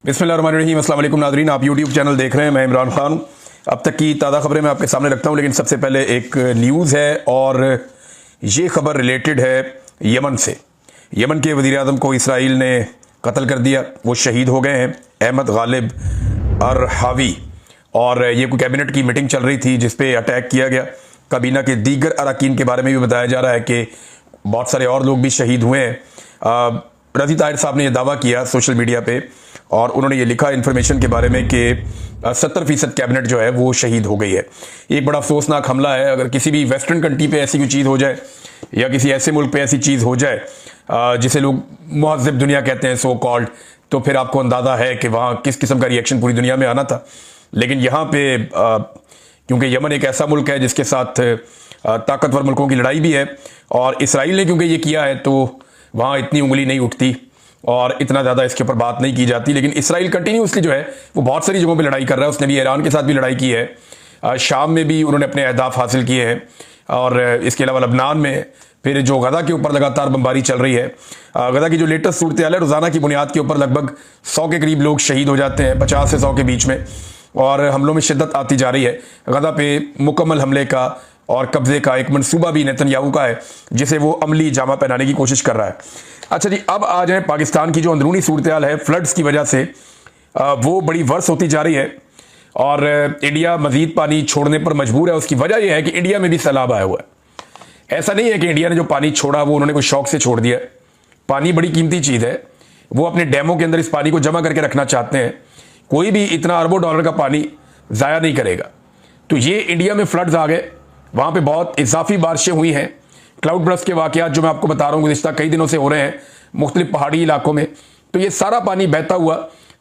बिस्मिल्लाहिर्रहमानिर्रहीम। अस्सलाम वालेकुम नाज़रीन, आप यूट्यूब चैनल देख रहे हैं। मैं इमरान खान हूँ। अब तक की ताज़ा खबरें मैं आपके सामने रखता हूँ, लेकिन सबसे पहले एक न्यूज़ है और ये खबर रिलेटेड है यमन से। यमन के वज़ीर आज़म को इसराइल ने कत्ल कर दिया, वो शहीद हो गए हैं, अहमद गालिब अरहावी। और ये कोई कैबिनेट की मीटिंग चल रही थी जिस पे अटैक किया गया। काबीना के दीगर अरकान के बारे में भी बताया जा रहा है कि बहुत सारे और लोग भी शहीद हुए हैं। रज़ी ताहिर साहब ने यह दावा किया सोशल मीडिया पे और उन्होंने ये लिखा इन्फॉर्मेशन के बारे में कि 70% कैबिनेट जो है वो शहीद हो गई है। एक बड़ा अफसोसनाक हमला है। अगर किसी भी वेस्टर्न कंट्री पे ऐसी कोई चीज़ हो जाए या किसी ऐसे मुल्क पे ऐसी चीज़ हो जाए जिसे लोग मुहज़्ज़ब दुनिया कहते हैं, सो कॉल्ड, तो फिर आपको अंदाज़ा है कि वहाँ किस किस्म का रिएक्शन पूरी दुनिया में आना था। लेकिन यहाँ पे क्योंकि यमन एक ऐसा मुल्क है जिसके साथ ताकतवर मुल्कों की लड़ाई भी है और इसराइल ने क्योंकि ये किया है तो वहाँ इतनी उंगली नहीं उठती और इतना ज़्यादा इसके ऊपर बात नहीं की जाती। लेकिन इसराइल कंटिन्यूसली जो है वो बहुत सारी जगहों पे लड़ाई कर रहा है। उसने भी ईरान के साथ भी लड़ाई की है, शाम में भी उन्होंने अपने अहदाफ हासिल किए हैं और इसके अलावा लबनान में फिर जो गजा के ऊपर लगातार बमबारी चल रही है। गजा की जो लेटेस्ट सूरत हाल है, रोज़ाना की बुनियाद के ऊपर लगभग 100 के करीब लोग शहीद हो जाते हैं, 50 से 100 के बीच में, और हमलों में शिद्दत आती जा रही है। गजा पे मुकम्मल हमले का और कब्जे का एक मंसूबा भी नेतन्याहू का है जिसे वो अमली जामा पहनाने की कोशिश कर रहा है। अच्छा जी, अब आ जाए पाकिस्तान की जो अंदरूनी सूरत हाल है। फ्लड्स की वजह से वो बड़ी वर्स होती जा रही है और इंडिया मजीद पानी छोड़ने पर मजबूर है। उसकी वजह यह है कि इंडिया में भी सैलाब आया हुआ है। ऐसा नहीं है कि इंडिया ने जो पानी छोड़ा वो उन्होंने कोई शौक से छोड़ दिया। पानी बड़ी कीमती चीज़ है, वो अपने डैमों के अंदर इस पानी को जमा करके रखना चाहते हैं। कोई भी इतना अरबों डॉलर का पानी ज़ाया नहीं करेगा। तो ये इंडिया में फ्लड्स आ गए, वहाँ पे बहुत इजाफी बारिशें हुई हैं। क्लाउड बर्स्ट के वाक़यात जो मैं आपको बता रहा हूँ गुज़िश्ता कई दिनों से हो रहे हैं मुख्तलिफ पहाड़ी इलाकों में। तो ये सारा पानी बहता हुआ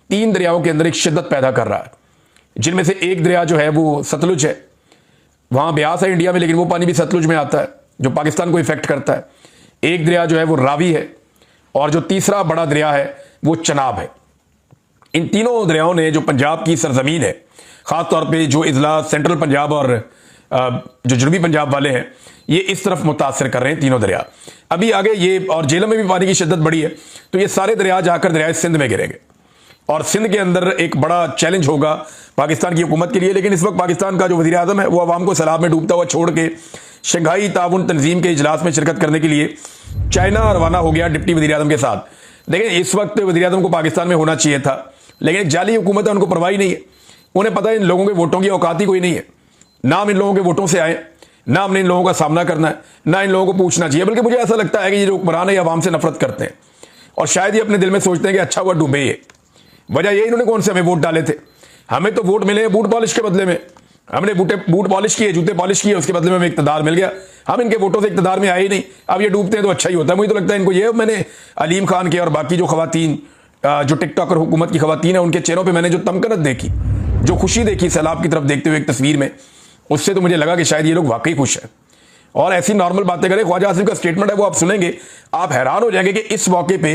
3 दरियाओं के अंदर एक शिद्दत पैदा कर रहा है, जिनमें से एक दरिया जो है वो सतलुज है। वहाँ ब्यास है इंडिया में, लेकिन वो पानी भी सतलुज में आता है जो पाकिस्तान को इफेक्ट करता है। एक दरिया जो है वो रावी है और जो तीसरा बड़ा दरिया है वो चनाब है। इन तीनों दरियाओं ने जो पंजाब की सरजमीन है, ख़ासतौर पर जो इजला सेंट्रल पंजाब और जो जनूबी पंजाब वाले हैं, ये इस तरफ मुतासर कर रहे हैं तीनों दरिया। अभी आगे ये और जेलम में भी पानी की शिद्दत बढ़ी है, तो ये सारे दरिया जाकर दरिया सिंध में गिरेंगे और सिंध के अंदर एक बड़ा चैलेंज होगा पाकिस्तान की हुकूमत के लिए। लेकिन इस वक्त पाकिस्तान का जो वज़ीर आज़म है वो अवाम को सैलाब में डूबता हुआ छोड़ के शंघाई ताउन तंजीम के इजलास में शिरकत करने के लिए चाइना रवाना हो गया डिप्टी वज़ीर आज़म के साथ। लेकिन इस वक्त वज़ीर आज़म को पाकिस्तान में होना चाहिए था, लेकिन एक जाली हुकूमत है, उनको परवाही नहीं है। उन्हें पता है इन लोगों के वोटों की औकात ही कोई नहीं है, ना हम इन लोगों के वोटों से आए, ना हमने इन लोगों का सामना करना है, ना इन लोगों को पूछना चाहिए। बल्कि मुझे ऐसा लगता है कि ये जो हुक्मरान है अवाम से नफरत करते हैं और शायद ये अपने दिल में सोचते हैं कि अच्छा हुआ डूबे ये। वजह यही इन्होंने कौन से हमें वोट डाले थे। हमें तो वोट मिले बूट पॉलिश के बदले में। हमने बूट पॉलिश किए, जूते पॉलिश किए, उसके बदले में हमें इक़्तिदार मिल गया। हम इनके वोटों से इक़्तिदार में आए ही नहीं। अब ये डूबते हैं तो अच्छा ही होता है। मुझे तो लगता है इनको ये, मैंने अलीम खान के और बाकी जो खवातीन जो टिकटॉक और हुकूमत की खवातीन है उनके चेहरों पर मैंने जो तमकनत देखी, जो खुशी देखी सैलाब की तरफ देखते हुए एक तस्वीर में, उससे तो मुझे लगा कि शायद ये लोग वाकई खुश हैं और ऐसी नॉर्मल बातें करें। ख्वाजा आसिफ का स्टेटमेंट है वो आप सुनेंगे, आप हैरान हो जाएंगे कि इस मौके पे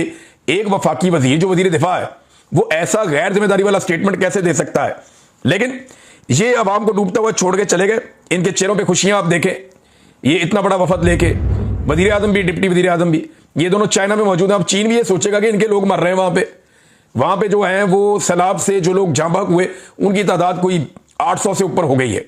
एक वफाकी वजीर जो वजीर दिफा है वो ऐसा गैर जिम्मेदारी वाला स्टेटमेंट कैसे दे सकता है। लेकिन ये अवाम को डूबता हुआ छोड़ के चले गए। इनके चेहरों पे खुशियां आप देखें, ये इतना बड़ा वफद लेके, वजीर आजम भी डिप्टी वजीर आजम भी, ये दोनों चाइना में मौजूद हैं। अब चीन भी ये सोचेगा कि इनके लोग मर रहे हैं वहां पे जो है वो सैलाब से जो लोग जाँ बहक हुए उनकी तादाद कोई 800 से ऊपर हो गई है,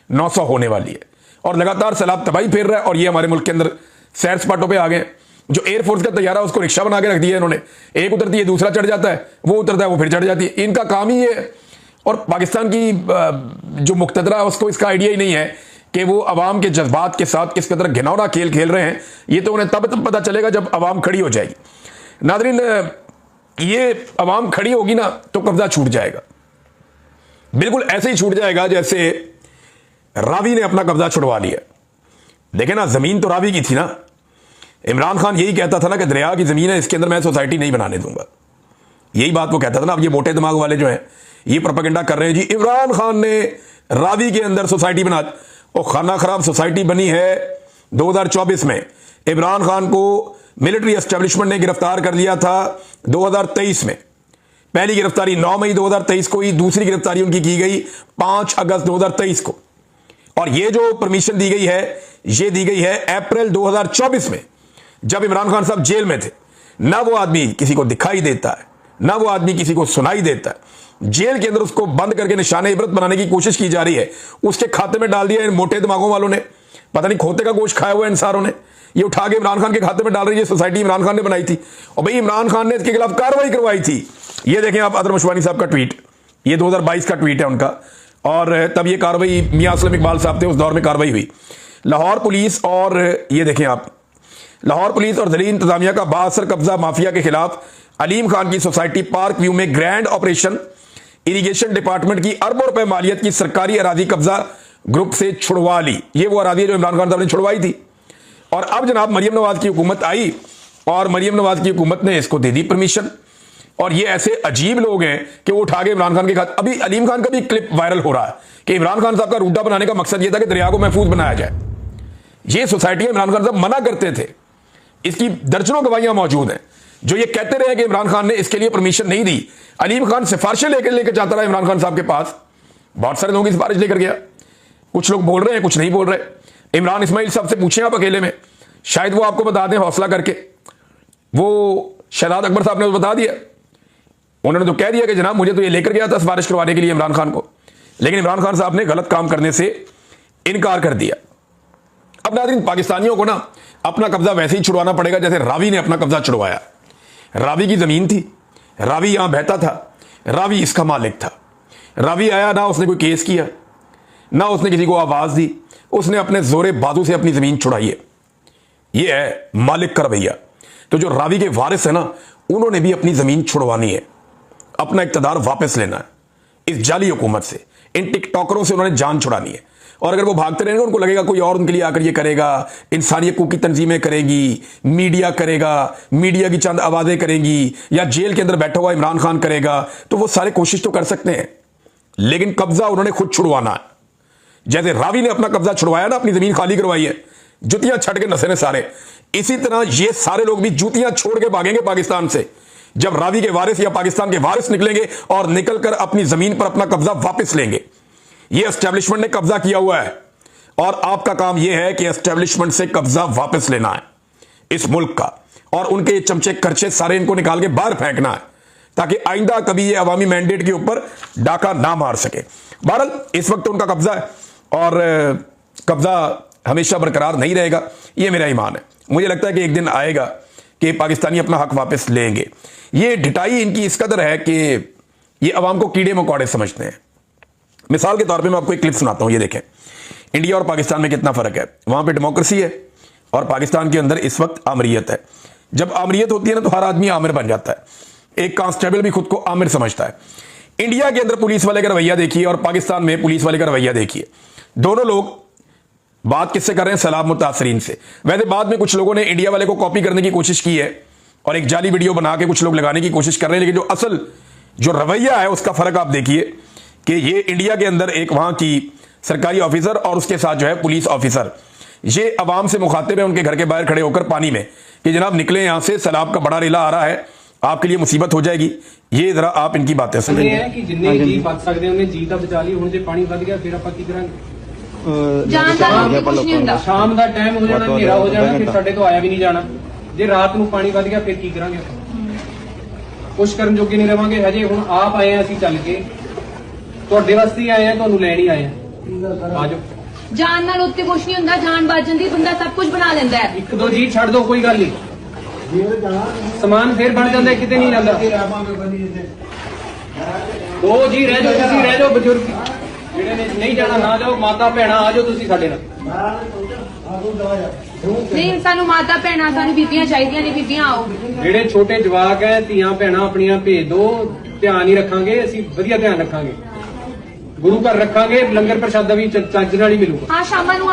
900 होने वाली है और लगातार सैलाब तबाही फेर रहा है। और ये हमारे मुल्क के अंदर सैर सपाटों पे आ गए। जो एयरफोर्स का तैयारा उसको रिक्शा बना के रख दिया इन्होंने, एक उतरती है दूसरा चढ़ जाता है, वो उतरता है वो फिर चढ़ जाती है। इनका काम ही ये है। और पाकिस्तान की जो मुक्तदरा है उसको इसका आइडिया ही नहीं है कि वो अवाम के जज्बात के साथ किस कदर घिनौना खेल खेल रहे हैं। ये तो उन्हें तब पता चलेगा जब अवाम खड़ी हो जाएगी। नाज़रीन, ये अवाम खड़ी होगी ना तो कब्जा छूट जाएगा, बिल्कुल ऐसे ही छूट जाएगा जैसे रावी ने अपना कब्जा छुड़वा लिया। देखे ना, जमीन तो रावी की थी ना। इमरान खान यही कहता था ना कि दरिया की जमीन है, इसके अंदर मैं सोसाइटी नहीं बनाने दूंगा। यही बात वो कहता था ना। अब ये मोटे दिमाग वाले जो हैं ये प्रोपेगेंडा कर रहे हैं जी इमरान खान ने रावी के अंदर सोसाइटी बना। और खाना खराब सोसाइटी बनी है 2024 में। इमरान खान को मिलिट्री एस्टेब्लिशमेंट ने गिरफ्तार कर लिया था 2023 में। पहली गिरफ्तारी 9 मई 2023 को ही, दूसरी गिरफ्तारी उनकी की गई 5 अगस्त 2023 को। और ये जो परमिशन दी गई है ये दी गई है अप्रैल 2024 में, जब इमरान खान साहब जेल में थे। ना वो आदमी किसी को दिखाई देता है, ना वो आदमी किसी को सुनाई देता है। जेल के अंदर उसको बंद करके निशाने इबरत बनाने की कोशिश की जा रही है। उसके खाते में डाल दिया इन मोटे दिमागों वालों ने, पता नहीं खोते का गोश्त खाया हुआ इन सारों ने, ये उठा के इमरान खान के खाते में डाल रही है। सोसाइटी इमरान खान ने बनाई थी और भाई इमरान खान ने इसके खिलाफ कार्रवाई करवाई थी। ये देखें आप अदर मशवानी साहब का ट्वीट, ये 2022 का ट्वीट है उनका, और तब ये कार्रवाई मियां असलम इकबाल साहब थे, उस दौर में कार्रवाई हुई। लाहौर पुलिस और ये देखें आप, लाहौर पुलिस और दिल्ली इंतजामिया का बाअसर कब्जा माफिया के खिलाफ अलीम खान की सोसाइटी पार्क व्यू में ग्रैंड ऑपरेशन। इरिगेशन डिपार्टमेंट की अरबों रुपए मालियत की सरकारी अराजी कब्जा ग्रुप से छुड़वा ली। ये वो अराजी जो इमरान खान साहब ने छुड़वाई थी। और अब जनाब मरियम नवाज की हुकूमत आई और मरियम नवाज की हुकूमत ने इसको दे दी परमिशन। और ये ऐसे अजीब लोग हैं कि वो उठा के इमरान खान के खाते, अभी अलीम खान का भी क्लिप वायरल हो रहा है कि इमरान खान साहब का रूटा बनाने का मकसद ये था कि दरिया को महफूज बनाया जाए। ये सोसाइटियां इमरान खान साहब मना करते थे, इसकी दर्जनों गवाहियां मौजूद हैं जो ये कहते रहे कि इमरान खान ने इसके लिए परमिशन नहीं दी। अलीम खान सिफारिशें लेकर जाता रहा इमरान खान साहब के पास, बहुत सारे लोगों की सिफारिश लेकर गया। कुछ लोग बोल रहे हैं, कुछ नहीं बोल रहे। इमरान इस्माइल साहब से पूछें आप अकेले में, शायद वो आपको बता दें हौसला करके। वो शहजाद अकबर साहब ने बता दिया, उन्होंने तो कह दिया कि जनाब मुझे तो ये लेकर गया था सिफारिश करवाने के लिए इमरान खान को, लेकिन इमरान खान साहब ने गलत काम करने से इनकार कर दिया। अब नाज़रीन, पाकिस्तानियों को ना अपना कब्जा वैसे ही छुड़वाना पड़ेगा जैसे रावी ने अपना कब्जा छुड़वाया। रावी की जमीन थी, रावी यहां बहता था, रावी इसका मालिक था। रावी आया ना, उसने कोई केस किया ना उसने किसी को आवाज दी, उसने अपने जोरे बाजू से अपनी जमीन छुड़ाई है। यह है मालिक का रवैया। तो जो रावी के वारिस है ना, उन्होंने भी अपनी जमीन छुड़वानी है, अपना इक्तदार वापस लेना है इस जाली हुकूमत से। इन टिकटॉकरों से उन्होंने जान छुड़ानी है। और अगर वो भागते रहेंगे, उनको लगेगा कोई और उनके लिए आकर ये करेगा, इंसानियत की तंजीमें करेगी, मीडिया करेगा, मीडिया की चंद आवाजें करेंगी, या जेल के अंदर बैठा हुआ इमरान खान करेगा, तो वो सारे कोशिश तो कर सकते हैं, लेकिन कब्जा उन्होंने खुद छुड़वाना है। जैसे रावी ने अपना कब्जा छुड़वाया ना, अपनी जमीन खाली करवाई है, जुतियां छट के नसे ने सारे, इसी तरह ये सारे लोग भी जूतियां छोड़ के भागेंगे पाकिस्तान से जब रावी के वारिस या पाकिस्तान के वारिस निकलेंगे और निकलकर अपनी जमीन पर अपना कब्जा वापस लेंगे। ये एस्टेब्लिशमेंट ने कब्जा किया हुआ है और आपका काम यह है कि एस्टेब्लिशमेंट से कब्जा वापस लेना है इस मुल्क का, और उनके चमचे खर्चे सारे इनको निकाल के बाहर फेंकना है ताकि आइंदा कभी ये अवामी मैंडेट के ऊपर डाका ना मार सके। बहरहाल इस वक्त उनका कब्जा है और कब्जा हमेशा बरकरार नहीं रहेगा, ये मेरा ईमान है। मुझे लगता है कि एक दिन आएगा कि पाकिस्तानी अपना हक वापस लेंगे। ये ढिटाई इनकी इस कदर है कि ये अवाम को कीड़े मकोड़े समझते हैं। मिसाल के तौर पे मैं आपको एक क्लिप सुनाता हूं, ये देखें। इंडिया और पाकिस्तान में कितना फर्क है। वहां पे डेमोक्रेसी है और पाकिस्तान के अंदर इस वक्त आमरीयत है। जब आमरीयत होती है ना, तो हर आदमी आमिर बन जाता है। एक कांस्टेबल भी खुद को आमिर समझता है। इंडिया के अंदर पुलिस वाले का रवैया देखिए और पाकिस्तान में पुलिस वाले का रवैया देखिए। दोनों लोग बात किससे कर रहे हैं? सलाम मुतासरीन से। वैसे बाद में कुछ लोगों ने इंडिया वाले को कॉपी करने की कोशिश की है और एक जाली वीडियो बना के कुछ लोग लगाने की कोशिश कर रहे हैं, लेकिन जो असल जो रवैया है उसका फर्क आप देखिए कि ये इंडिया के अंदर एक वहां की सरकारी ऑफिसर और उसके साथ जो है पुलिस ऑफिसर, ये अवाम से मुखातिब है उनके घर के बाहर खड़े होकर पानी में कि जनाब निकले यहां से, सैलाब का बड़ा रेला आ रहा है, आपके लिए मुसीबत हो जाएगी। ये जरा आप इनकी बातें सुनिए। है कि जिन्ने जी बच सकते उन्हें जी ਤਾਂ ਬਚਾ ਲਈ। ਹੁਣ ਜੇ ਪਾਣੀ ਵੱਧ ਗਿਆ ਫਿਰ ਆਪਾਂ ਕੀ ਕਰਾਂਗੇ? ਸ਼ਾਮ ਦਾ ਟਾਈਮ ਹੋ ਜਾਣਾ, ਹਨੇਰਾ ਹੋ ਜਾਣਾ, ਫਿਰ ਸਾਡੇ ਤੋਂ ਆਇਆ ਵੀ ਨਹੀਂ ਜਾਣਾ। ਜੇ ਰਾਤ ਨੂੰ ਪਾਣੀ ਵੱਧ ਗਿਆ ਫਿਰ ਕੀ ਕਰਾਂਗੇ ਆਪਾਂ? ਕੁਛ ਕਰਨ ਜੋਗੇ ਨਹੀਂ ਰਵਾਂਗੇ। ਹਜੇ ਹੁਣ ਆਪ ਆਏ ਆ ਅਸੀਂ ਚੱਲ ਕੇ, ਤੁਹਾਡੇ ਵਾਸਤੇ ਹੀ ਆਏ ਆ, ਤੁਹਾਨੂੰ ਲੈਣ ਹੀ ਆਏ ਆ। ਆਜੋ। ਜਾਨ ਨਾਲ ਉੱਤੇ ਕੁਛ ਨਹੀਂ ਹੁੰਦਾ, ਜਾਨ ਬਚ ਜਾਂਦੀ, ਬੰਦਾ ਸਭ ਕੁਝ ਬਣਾ ਲੈਂਦਾ ਹੈ। ਇੱਕ ਦੋ ਜੀ ਛੱਡ ਦੋ, ਕੋਈ ਗੱਲ ਨਹੀਂ, ਸਮਾਨ ਫੇਰ ਬਣ ਜਾਂਦਾ, ਕਿਤੇ ਨਹੀਂ ਜਾਂਦਾ। ਦੋ ਜੀ ਰਹਿ ਜਾਓ, ਤੁਸੀਂ ਰਹਿ ਜਾਓ, ਬਜ਼ੁਰਗ ਜਿਹੜੇ ਨੇ ਨਹੀਂ ਜਾਣਾ ਨਾ ਜਾਓ, ਮਾਤਾ ਭੈਣਾਂ ਆ ਜਾਓ ਤੁਸੀਂ ਸਾਡੇ ਨਾਲ। ਨਹੀਂ, ਸਾਨੂੰ ਮਾਤਾ ਭੈਣਾਂ, ਸਾਨੂੰ ਬੀਬੀਆਂ ਚਾਹੀਦੀਆਂ ਨੇ, ਬੀਬੀਆਂ ਆਓ। ਜਿਹੜੇ ਛੋਟੇ ਜਵਾਕ ਹੈ, ਧੀਆਂ ਭੈਣਾਂ ਆਪਣੀਆਂ ਭੇਜ ਦੋ, ਧਿਆਨ ਹੀ ਰੱਖਾਂਗੇ ਅਸੀਂ, ਵਧੀਆ ਧਿਆਨ ਰੱਖਾਂਗੇ, ਗੁਰੂ ਘਰ ਰੱਖਾਂਗੇ, ਲੰਗਰ ਪ੍ਰਸ਼ਾਦਾ ਵੀ ਚੱਜ ਨਾਲ ਹੀ ਮਿਲੂਗਾ। ਹਾਂ, ਸ਼ਾਮਾਂ ਨੂੰ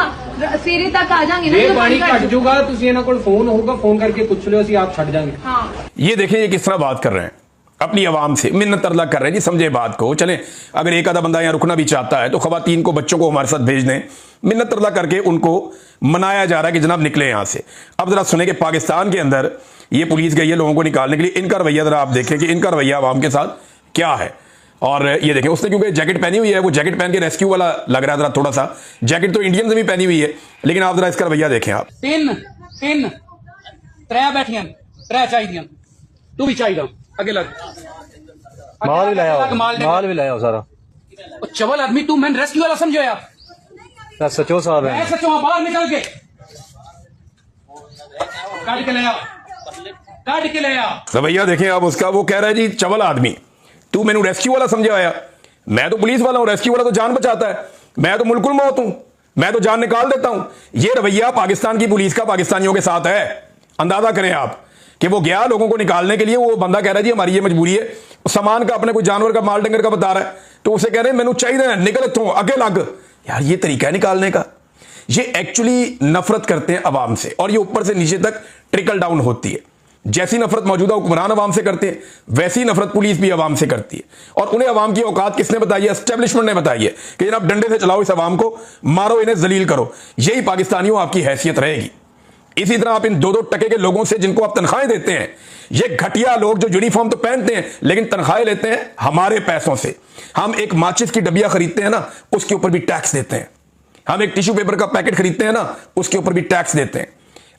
ਸਵੇਰੇ ਤੱਕ ਆ ਜਾਾਂਗੇ। ਇਹ ਪਾਣੀ ਘਟ ਜਾਊਗਾ, ਤੁਸੀਂ ਇਹਨਾਂ ਕੋਲ ਫੋਨ ਹੋਊਗਾ, फोन करके पूछ लो, ਅਸੀਂ आप ਛੱਡ जाएंगे। हाँ, ये देखिए ये किस तरह बात कर रहे हैं अपनी आवाम से, मिन्नत तरला कर रहे हैं जी। समझे बात को। चले अगर एक आधा बंदा यहाँ रुकना भी चाहता है तो खवातीन को, बच्चों को हमारे साथ भेज दें, मिन्नत तरला करके उनको मनाया जा रहा है कि जनाब निकले यहां से। अब जरा सुने कि पाकिस्तान के अंदर ये पुलिस गई है लोगों को निकालने के लिए, इनका रवैया जरा आप देखें कि इनका रवैया आवाम के साथ क्या है। और ये देखें, उसने क्योंकि जैकेट पहनी हुई है, वो जैकेट पहन के रेस्क्यू वाला लग रहा है जरा थोड़ा सा। जैकेट तो इंडियन से भी पहनी हुई है, लेकिन आप जरा इसका रवैया देखें। आप ਤਿੰਨ ਤਿੰਨ ਤਰੇ ਬੈਠੀਆਂ ਤਰੇ ਚਾਹੀਦੀਆਂ, ਤੂੰ ਵੀ ਚਾਹੀਦਾ, आगे लग माल भी लाया हो, माल माल भी लाया हो सारा। चवल आदमी तू मैंने रेस्क्यू वाला समझो यार। सचो साहब है। सचो बाहर निकल के काट के ले आओ, काट के ले आओ। रवैया देखें आप उसका, वो कह रहा है जी चवल आदमी तू मैंने रेस्क्यू वाला समझा आया। मैं तो पुलिस वाला हूं, रेस्क्यू वाला तो जान बचाता है, मैं तो मुल्कुल मौत हूं, मैं तो जान निकाल देता हूं। ये रवैया पाकिस्तान की पुलिस का पाकिस्तानियों के साथ है। अंदाजा करें आप कि वो गया लोगों को निकालने के लिए, वो बंदा कह रहा है जी हमारी ये मजबूरी है, सामान का अपने कोई जानवर का माल डंगर का बता रहा है, तो उसे कह रहे हैं मैनू चाहिए निकल इत्थों आगे लग। यार ये तरीका है निकालने का। ये एक्चुअली नफरत करते हैं अवाम से और ये ऊपर से नीचे तक ट्रिकल डाउन होती है। जैसी नफरत मौजूदा हुक्मरान अवाम से करते हैं वैसी नफरत पुलिस भी अवाम से करती है। और उन्हें अवाम की औकात किसने बताई है? एस्टेब्लिशमेंट ने बताई है कि जनाब डंडे से चलाओ इस अवाम को, मारो इन्हें, जलील करो। यही पाकिस्तानियों आपकी हैसियत रहेगी। इसी तरह आप इन 2-2 टके के लोगों से जिनको आप तनख्वाहें देते हैं, ये घटिया लोग जो यूनिफॉर्म तो पहनते हैं लेकिन तनख्वाहें लेते हैं हमारे पैसों से। हम एक माचिस की डबिया खरीदते हैं ना, उसके ऊपर भी टैक्स देते हैं। हम एक टिश्यू पेपर का पैकेट खरीदते हैं ना, उसके ऊपर भी टैक्स देते हैं।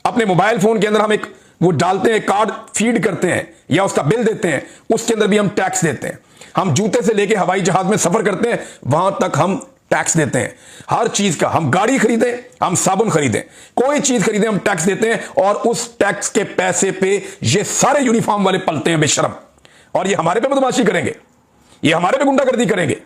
अपने मोबाइल फोन के अंदर हम एक वो डालते हैं, कार्ड फीड करते हैं या उसका बिल देते हैं, उसके अंदर भी हम टैक्स देते हैं। हम जूते से लेके हवाई जहाज में सफर करते हैं, वहां तक हम टैक्स देते हैं। हर चीज का, हम गाड़ी खरीदें, हम साबुन खरीदें, कोई चीज खरीदें, हम टैक्स देते हैं। और उस टैक्स के पैसे पे ये सारे यूनिफॉर्म वाले पलते हैं बेशरम, और ये हमारे पे बदमाशी करेंगे, ये हमारे पे गुंडागर्दी करेंगे।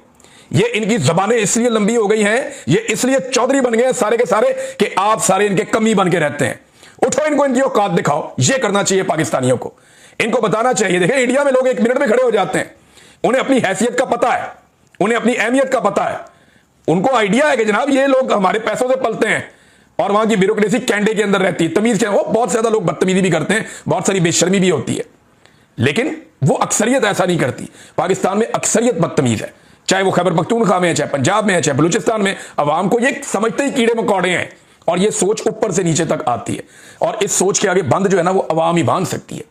ये इनकी जबानें इसलिए लंबी हो गई हैं, ये इसलिए चौधरी बन गए हैं सारे के सारे कि आप सारे इनके कमी बन के रहते हैं। उठो, इनको इनकी औकात दिखाओ। ये करना चाहिए पाकिस्तानियों को, इनको बताना चाहिए। देखें इंडिया में लोग 1 मिनट में खड़े हो जाते हैं, उन्हें अपनी हैसियत का पता है, उन्हें अपनी अहमियत का पता है, उनको आइडिया है कि जनाब ये लोग हमारे पैसों से पलते हैं और वहां की ब्यूरोक्रेसी कैंडे के अंदर रहती है, तमीज के। वो बहुत ज्यादा लोग बदतमीजी भी करते हैं, बहुत सारी बेशर्मी भी होती है, लेकिन वो अक्सरियत ऐसा नहीं करती। पाकिस्तान में अक्सरियत बदतमीज है, चाहे वो खैबर पख्तूनख्वा में है, चाहे पंजाब में है, चाहे बलूचिस्तान में। अवाम को ये समझते ही कीड़े मकोड़े हैं, और ये सोच ऊपर से नीचे तक आती है। और इस सोच के आगे बंद जो है ना, वो अवाम ही बांध सकती है।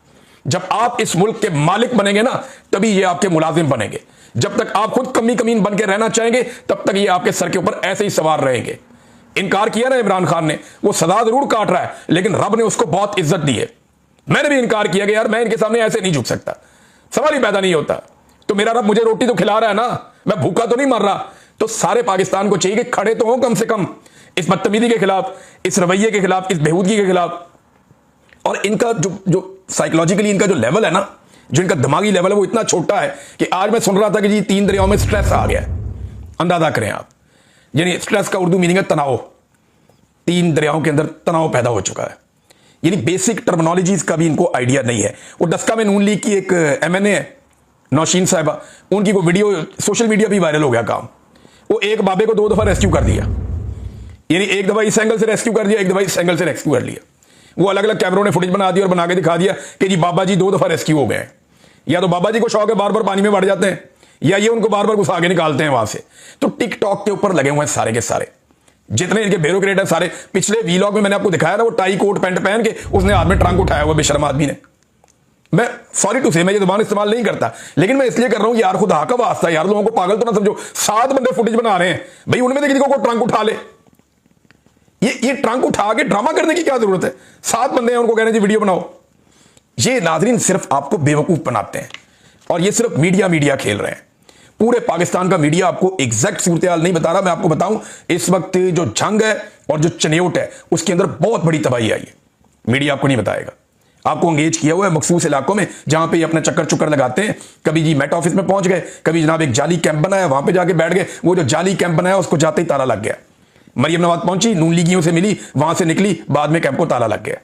जब आप इस मुल्क के मालिक बनेंगे ना, तभी ये आपके मुलाजिम बनेंगे। जब तक आप खुद कमी कमीन बन के रहना चाहेंगे, तब तक ये आपके सर के ऊपर ऐसे ही सवार रहेंगे। इनकार किया ना इमरान खान ने, वो सदा जरूर काट रहा है, लेकिन रब ने उसको बहुत इज्जत दी है। मैंने भी इनकार किया कि यार मैं इनके सामने ऐसे नहीं झुक सकता, सवाल ही पैदा नहीं होता। तो मेरा रब मुझे रोटी तो खिला रहा है ना, मैं भूखा तो नहीं मर रहा। तो सारे पाकिस्तान को चाहिए कि खड़े तो हो कम से कम इस बदतमीजी के खिलाफ, इस रवैये के खिलाफ, इस बेहूदगी के खिलाफ। और इनका जो साइकोलॉजिकली इनका जो लेवल है ना, जो इनका दिमागी लेवल है, वो इतना छोटा है कि आज मैं सुन रहा था कि जी 3 दरियाओं में स्ट्रेस आ गया। अंदाजा करें आप, यानी स्ट्रेस का उर्दू मीनिंग है तनाव। 3 दरियाओं के अंदर तनाव पैदा हो चुका है। यानी बेसिक टर्मिनोलॉजीज का भी इनको आइडिया नहीं है। वो डस्का में नून लीग की एक MNA है नौशीन साहिबा, उनकी वो वीडियो सोशल मीडिया भी वायरल हो गया काम। वो एक बाबे को 2 दफा रेस्क्यू कर दिया, यानी एक दफा इस एंगल से रेस्क्यू कर दिया, एक दफा इस एंगल से रेस्क्यू कर लिया। वो अलग अलग कैमरों ने फुटेज बना दिया और बना के दिखा दिया कि जी बाबा जी 2 दफा रेस्क्यू हो गए। या तो बाबा जी को शौक है बार बार पानी में बढ़ जाते हैं, या ये उनको बार बार घुसा के निकालते हैं वहां से। तो टिकटॉक के ऊपर लगे हुए हैं सारे के सारे, जितने इनके ब्यूरोक्रेट है सारे। पिछले वीलॉग में मैंने आपको दिखाया ना, वो टाई कोट पैंट पहन के उसने हाथ में ट्रंक उठाया हुआ बेशर्म आदमी ने। मैं सॉरी टू से, मैं ये जुबान इस्तेमाल नहीं करता, लेकिन मैं इसलिए कर रहा हूं यार, खुदा का वास्ता यार, लोगों को पागल तो ना समझो। 7 बंदे फुटेज बना रहे हैं भाई, उनमें से किसी को ट्रंक उठा ले। ये ट्रंक उठा के ड्रामा करने की क्या जरूरत है? 7 बंदे हैं, उनको कहने जी वीडियो बनाओ। ये नाजरीन सिर्फ आपको बेवकूफ बनाते हैं, और ये सिर्फ मीडिया खेल रहे हैं। पूरे पाकिस्तान का मीडिया आपको एग्जैक्ट सूरत हाल नहीं बता रहा। मैं आपको बताऊं, इस वक्त जो जंग है और जो चनेउट है, उसके अंदर बहुत बड़ी तबाही आई है। मीडिया आपको नहीं बताएगा। आपको अंगेज किया हुआ है मखसूस इलाकों में, जहां पे ये अपने चक्कर चुक्कर लगाते हैं। कभी जी मेट ऑफिस में पहुंच गए, कभी जनाब एक जाली कैंप बनाया, वहां पे जाके बैठ गए। वो जो जाली कैंप बनाया उसको जाते ही ताला लग गया। मरियम नवाज पहुंची, नून लीगियों से मिली, वहां से निकली, बाद में कैंप को ताला लग गया,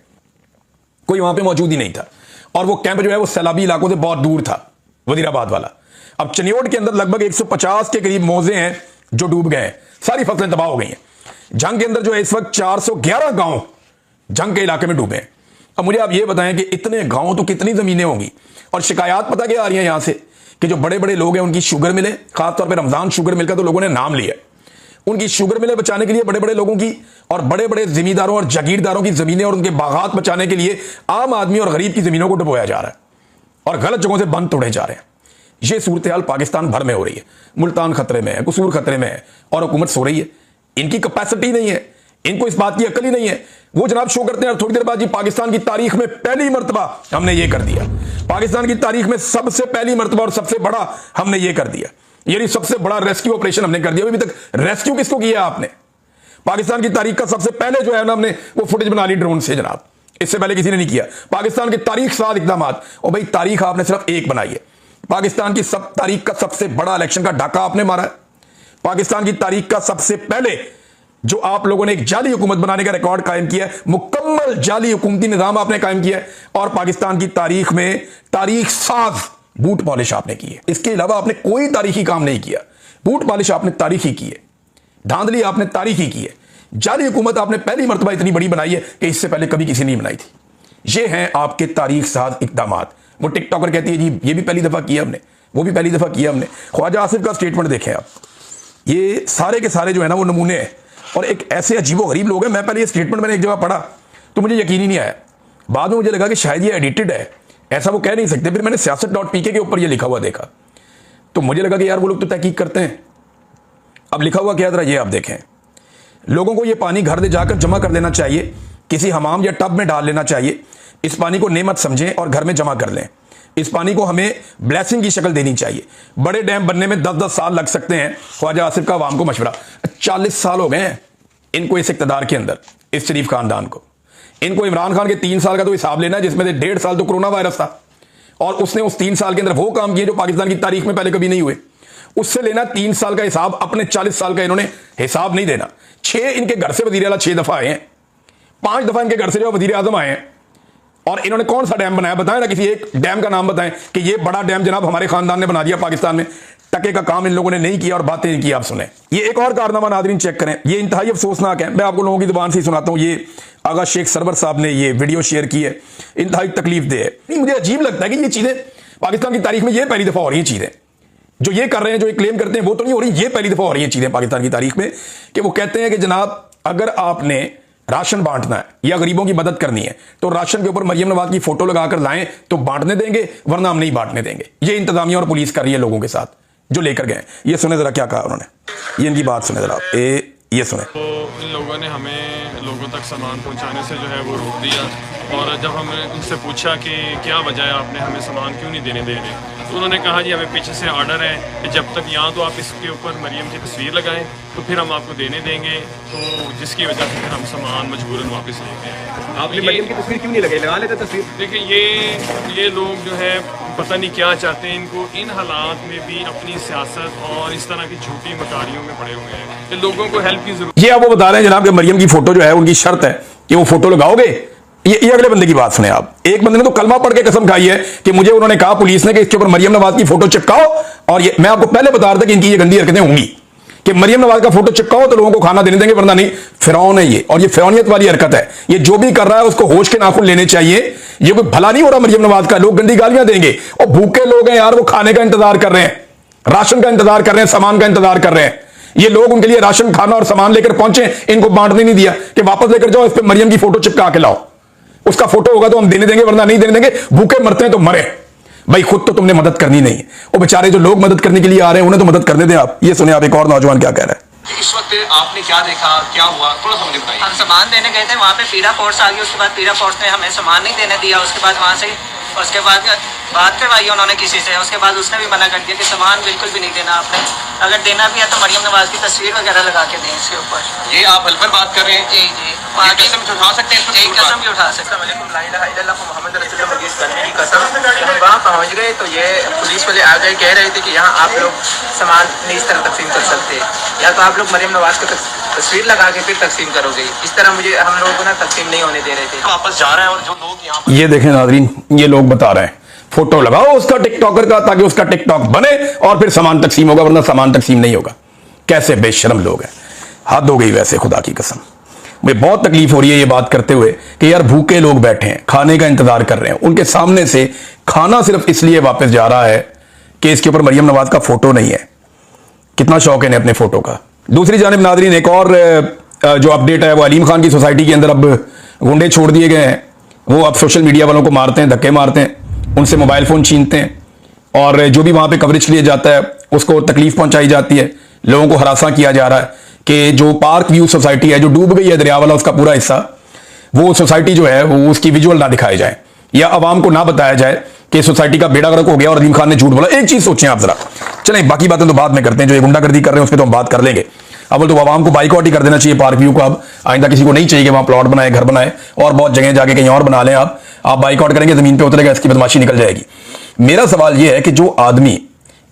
कोई वहां पे मौजूद ही नहीं था। और वो कैंप जो है वो सैलाबी इलाकों से बहुत दूर था, वजीराबाद वाला। अब चनियोट के अंदर लगभग 150 के करीब मौजे हैं जो डूब गए हैं, सारी फसलें तबाह हो गई हैं। जंग के अंदर जो है इस वक्त 411 गांव जंग के इलाके में डूबे हैं। अब मुझे आप ये बताएं कि इतने गांव तो कितनी जमीनें होंगी। और शिकायत पता क्या आ रही है यहां से, कि जो बड़े बड़े लोग हैं उनकी शुगर मिले, खासतौर पर रमजान शुगर मिल का तो लोगों ने नाम लिया, उनकी शुगर मिले बचाने के लिए बड़े बड़े लोगों की और बड़े बड़े जमींदारों और जागीरदारों की जमीनें और उनके बागात बचाने के लिए आम आदमी और गरीब की जमीनों को डुबोया जा रहा है और गलत जगहों से बंद तोड़े जा रहे हैं। यह सूरत हाल पाकिस्तान भर में हो रही है। मुल्तान खतरे में है, कसूर खतरे में है, और हुकूमत सो रही है। इनकी कैपेसिटी नहीं है, इनको इस बात की अकल ही नहीं है। वो जनाब शो करते हैं और थोड़ी देर बाद जी पाकिस्तान की तारीख में पहली मर्तबा हमने ये कर दिया, पाकिस्तान की तारीख में सबसे पहली मर्तबा और सबसे बड़ा हमने ये कर दिया, यानी सबसे बड़ा रेस्क्यू ऑपरेशन हमने कर दिया। अभी तक रेस्क्यू किसको किया आपने? पाकिस्तान की तारीख का सबसे पहले जो है ना हमने वो फुटेज बना ली ड्रोन से जनाब, इससे पहले किसी ने नहीं किया। पाकिस्तान की तारीख साथ इकदाम, और भाई तारीख आपने सिर्फ एक बनाई है, पाकिस्तान की सब तारीख का सबसे बड़ा इलेक्शन का डाका आपने मारा है। पाकिस्तान की तारीख का सबसे पहले जो आप लोगों ने एक जाली हुकूमत बनाने का रिकॉर्ड कायम किया है, मुकम्मल जाली हुकूमती निजाम आपने कायम किया है, और पाकिस्तान की तारीख में तारीख साज बूट पॉलिश आपने की है। इसके अलावा आपने कोई तारीखी काम नहीं किया। बूट पॉलिश आपने तारीखी की है, धांधली आपने तारीखी की है, जाली हुकूमत आपने पहली मर्तबा इतनी बड़ी बनाई है कि इससे पहले कभी किसी ने बनाई थी। ये हैं आपके तारीख साज इकदामात। वो टिकटॉकर कहती है जी ये भी पहली दफा किया हमने, वो भी पहली दफा किया हमने। ख्वाजा आसिफ का स्टेटमेंट देखें आप, ये सारे के सारे जो है ना वो नमूने हैं, और एक ऐसे अजीबो गरीब लोग हैं। मैं पहले ये स्टेटमेंट मैंने एक जगह पढ़ा तो मुझे यकीन ही नहीं आया, बाद में मुझे लगा कि शायद ये एडिटेड है, ऐसा वो कह नहीं सकते। फिर मैंने siyaset.pk के ऊपर ये लिखा हुआ देखा तो मुझे लगा कि यार वो लोग तो तहकीक करते हैं। अब लिखा हुआ क्या, जरा ये आप देखें, लोगों को ये पानी घर ले जाकर जमा कर देना चाहिए, किसी हमाम या टब में डाल लेना चाहिए। इस पानी को नेमत समझें और घर में जमा कर लें। इस पानी को हमें ब्लेसिंग की शक्ल देनी चाहिए। बड़े डैम बनने में 10-10 साल लग सकते हैं। ख्वाजा आसिफ का आवाम को मशवरा, 40 साल हो गए हैं इनको इस इक़्तिदार के अंदर, इस शरीफ खानदान को। इनको इमरान खान के 3 साल का तो हिसाब लेना है, जिसमें से 1.5 साल तो कोरोना वायरस था, और उसने उस 3 साल के अंदर वो काम किए जो पाकिस्तान की तारीख में पहले कभी नहीं हुए। उससे लेना 3 साल का हिसाब, अपने 40 साल का इन्होंने हिसाब नहीं देना। 6 इनके घर से वजीर आला 6 दफा आए हैं, 5 दफा इनके घर से जो वजीर आजम आए हैं, और इन्होंने कौन सा डैम बनाया बताएं ना, किसी एक डैम का नाम बताएं कि ये बड़ा डैम जनाब हमारे खानदान ने बना दिया पाकिस्तान में। टके का काम इन लोगों ने नहीं किया और बातें नहीं की। आप सुने ये एक और कारनामा नाज़रीन चेक करें, ये इंतहाई अफसोसनाक है। मैं आपको लोगों की जुबान से ही सुनाता हूं। ये आगा शेख सरवर साहब ने ये वीडियो शेयर की है, इंतहाई तकलीफ दे है। नहीं, मुझे अजीब लगता है कि ये चीजें पाकिस्तान की तारीख में ये पहली दफा हो रही हैं। चीजें जो ये कर रहे हैं, जो ये क्लेम करते हैं, वो तो नहीं हो रही, ये पहली दफा हो रही हैं चीजें पाकिस्तान की तारीख में, कि वो कहते हैं कि जनाब अगर आपने राशन बांटना है या गरीबों की मदद करनी है तो राशन के ऊपर मरियम नवाज की फोटो लगाकर लाएं तो बांटने देंगे, वरना हम नहीं बांटने देंगे। ये इंतजामिया और पुलिस कर रही है लोगों के साथ जो लेकर गए। ये सुने जरा क्या कहा उन्होंने, ये इनकी बात सुने जरा, ये सुने। तो इन लोगों ने हमें लोगों तक सामान पहुंचाने से जो है वो रोक दिया, और जब हमने उनसे पूछा कि क्या वजह है, आपने हमें सामान क्यों नहीं देने दे रहे, तो उन्होंने कहा जी हमें पीछे से ऑर्डर है कि जब तक यहाँ तो आप इसके ऊपर मरियम की तस्वीर लगाएं तो फिर हम आपको देने देंगे, तो जिसकी वजह से फिर हम सामान मजबूरन वापस ले गए। आपने मरियम की तस्वीर क्यों नहीं लगाई? लगा लेते तस्वीर। देखिए ये लोग जो है पता नहीं क्या चाहते हैं, इनको इन हालात में भी अपनी सियासत और इस तरह की झूठी मकारियों में पड़े हुए हैं। इन लोगों को हेल्प की जरूरत। ये आप वो बता रहे हैं जनाब कि मरियम की फोटो जो है उनकी शर्त है कि वो फोटो लगाओगे। ये अगले बंदे की बात सुने आप। एक बंदे ने तो कलमा पढ़ के कसम खाई है कि मुझे उन्होंने कहा पुलिस ने कि इसके ऊपर मरियम नवाज की फोटो चिपकाओ, और ये मैं आपको पहले बता रहा था कि इनकी ये गंदी हरकतें होंगी कि मरियम नवाज का फोटो चिपकाओ तो लोगों को खाना देने देंगे, वरना नहीं। फिरौन है ये, और ये फिरौनियत वाली हरकत है। ये जो भी कर रहा है उसको होश के नाखून लेने चाहिए। ये कोई भला नहीं हो रहा मरियम नवाज का, लोग गंदी गालियां देंगे, और भूखे लोग हैं यार, वो खाने का इंतजार कर रहे हैं, राशन का इंतजार कर रहे हैं, सामान का इंतजार कर रहे हैं। ये लोग उनके लिए राशन, खाना और सामान लेकर पहुंचे, इनको बांटने नहीं दिया कि वापस लेकर जाओ, इस पर मरियम की फोटो चिपका के लाओ। उसका फोटो होगा तो हम देने देंगे, वरना नहीं देने देंगे। भूखे मरते हैं तो मरे भाई, खुद तो तुमने मदद करनी नहीं है। वो बेचारे जो लोग मदद करने के लिए आ रहे हैं उन्हें तो मदद करने दें आप। ये सुने आप एक और नौजवान क्या कह रहा है। इस वक्त आपने क्या देखा, क्या हुआ, थोड़ा सा मुझे बताइए। हम सामान देने गए थे, वहाँ पे पीरा फोर्स आ गई। उसके बाद पीरा फोर्स ने हमें सामान नहीं देने दिया। उसके बाद वहाँ से उसके बाद बात करवाई उन्होंने किसी से। उसके बाद उसने भी मना कर दिया कि सामान बिल्कुल भी नहीं देना आपने, अगर देना भी है तो मरियम नवाज की तस्वीर वगैरह लगा के दें इसके ऊपर। ये आप हल्फर बात कर रहे हैं? जी कसम भी उठा सकते हैं? कसम भी उठा सकते हैं। हम वहाँ पहुँच गए तो ये पुलिस वाले आ गए, कह रहे थे कि यहाँ आप लोग सामान नहीं इस तरह तकसीम कर सकते, या तो आप लोग मरियम नवाज को तस्वीर लगा के फिर तकसीम करोगे। इस तरह मुझे हम लोगों को ना तकसीम नहीं होने दे रहे थे। वापस जा रहे हैं, और जो लोग यहाँ ये देखें नाज़रीन, ये लोग बता रहे हैं फोटो लगाओ उसका टिकटॉकर का, ताकि उसका टिकटॉक बने और फिर सामान तकसीम होगा, वरना सामान तकसीम नहीं होगा। कैसे बेशरम लोग हैं, हद हो गई वैसे, खुदा की कसम। मुझे बहुत तकलीफ हो रही है ये बात करते हुए कि यार भूखे लोग बैठे हैं, खाने का इंतजार कर रहे हैं, उनके सामने से खाना सिर्फ इसलिए वापस जा रहा है कि इसके ऊपर मरियम नवाज का फोटो नहीं है। कितना शौक है इन्हें अपने फोटो का। दूसरी जानिब नाज़रीन एक और जो अपडेट है वो अलीम खान की सोसाइटी के अंदर अब गुंडे छोड़ दिए गए हैं। वो अब सोशल मीडिया वालों को मारते हैं, धक्के मारते हैं, उनसे मोबाइल फ़ोन छीनते हैं, और जो भी वहाँ पे कवरेज के लिए जाता है उसको तकलीफ पहुँचाई जाती है। लोगों को हरासा किया जा रहा है कि जो पार्क व्यू सोसाइटी है जो डूब गई है दरिया वाला, उसका पूरा हिस्सा वो सोसाइटी जो है वो उसकी विजुअल ना दिखाए जाए या आवाम को ना बताया जाए कि सोसाइटी का बेड़ा गर्क हो गया और अदीम खान ने झूठ बोला। एक चीज सोचें आप जरा, चलें बाकी बातें तो बाद में करते हैं, जो ये गुंडागर्दी कर रहे हैं उस पर तो हम बात कर लेंगे। अब तो आवाम को बाइकआउट ही कर देना चाहिए पार्क व्यू को। अब आइंदा किसी को नहीं चाहिए कि वहां प्लॉट बनाए, घर बनाए और बहुत जगह जाके कहीं और बना लें। आप बाइकआउट करेंगे, जमीन पे उतरेगा, इसकी बदमाशी निकल जाएगी। मेरा सवाल यह है कि जो आदमी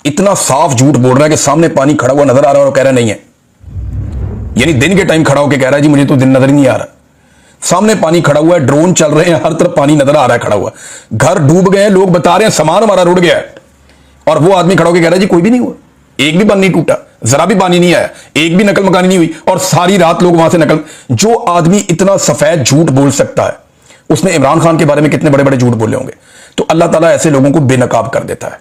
इतना साफ झूठ बोल रहा है कि सामने पानी खड़ा हुआ नजर आ रहा है और कह रहा नहीं है, यानी दिन के टाइम खड़ा होकर कह रहा है जी मुझे तो दिन नजर ही नहीं आ रहा, सामने पानी खड़ा हुआ है, ड्रोन चल रहे हैं, हर तरफ पानी नजर आ रहा है खड़ा हुआ, घर डूब गए हैं, लोग बता रहे हैं सामान हमारा रुड़ गया है, और वो आदमी खड़ा होकर कह रहा है जी कोई भी नहीं हुआ, एक भी पानी नहीं टूटा, जरा भी पानी नहीं आया, एक भी नकल मकानी नहीं हुई, और सारी रात लोग वहां से नकल। जो आदमी इतना सफेद झूठ बोल सकता है उसने इमरान खान के बारे में कितने बड़े बड़े झूठ बोले होंगे। तो अल्लाह ताला ऐसे लोगों को बेनकाब कर देता है।